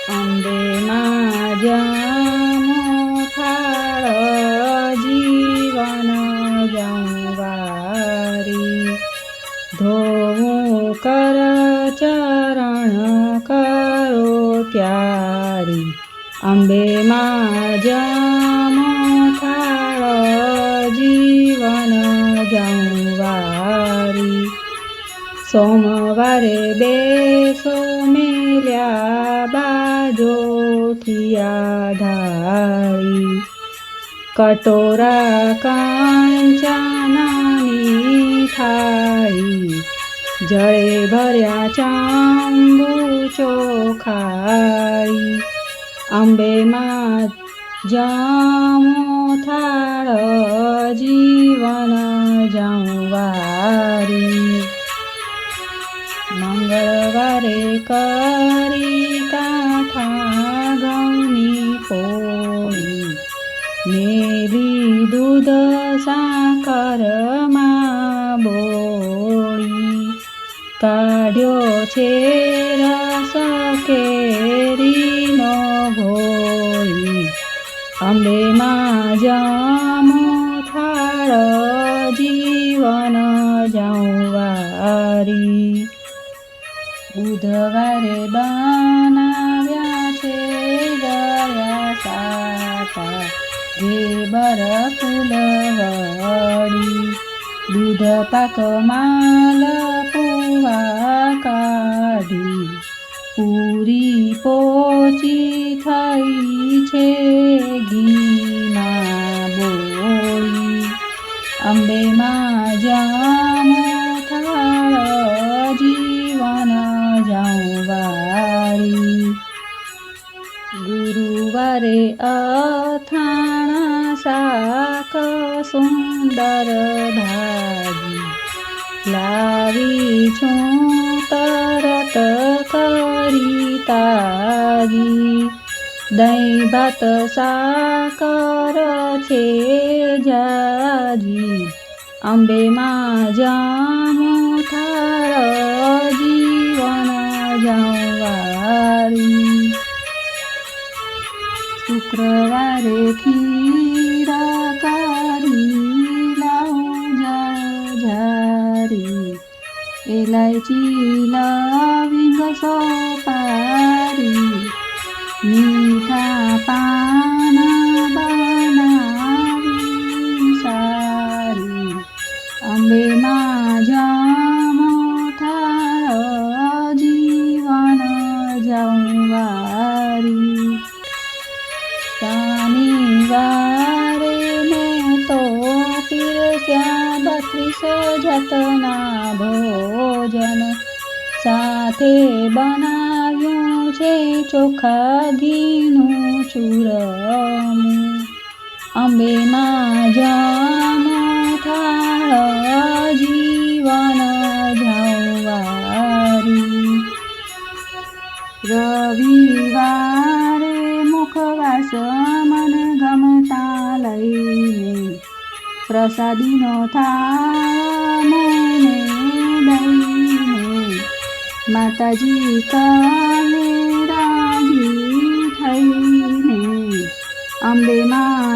અંબે માં જામો થાળ જીવન જંવારી ધોવું કર ચરણ કરો ત્યારી અંબે માં જામો થાળ જીવન જંવારી સોમવારે બેસો મેલ્યા બાજોથી આધારી કટોરા કાંચનાની થાળી જળે ભર્યા ચાંબુ ચોખાળી અંબે માં જામો થાળ જીવન જંવારી મંગળવારે કરી કાંઠા ઘઉંની પોળી મેલી દૂધ સાકરમાં બોળી કાઢ્યો છે રસ કેરીનો ઘોળી અંબે માં જામો થાળ જીવન જંવારી બુધવારે બનાવ્યા છે ગળ્યા સાટા ઘેબર ફૂલવડી દૂધ પાક માલ પૂવા કાઢી પૂરી પોચી થઈ છે ઘીમાં બોળી અંબે માં જામો થાળ જીવન જંવારી ગુરુવારે અથાણા શાક સુંદર ભાજી લાવી છું તરત કરી તાજી દહીં ભાત સાકર છે જાજી અંબે માં જામો થાળ જીવન જંવારી શુક્રવારે ખીર કરી લાવું જારી એલાયચી લવિંગ સોપારી મીઠા પાન બનાવી સારી અંબે માં જામો થાળ જીવન જંવારી શનિવારે મેં તો પીરસ્યા 32 જાતના ભોજન સાથે બનાવ્યું છે ચોખા ઘીનું ચૂરમું અંબે માં જામો થાળ જીવન જંવારી રવિવારે મુખવાસ મન ગમતા લઈને પ્રસાદીનો થાળ મને દઈને માતાજી કહે રાજી થઈને અંબે માં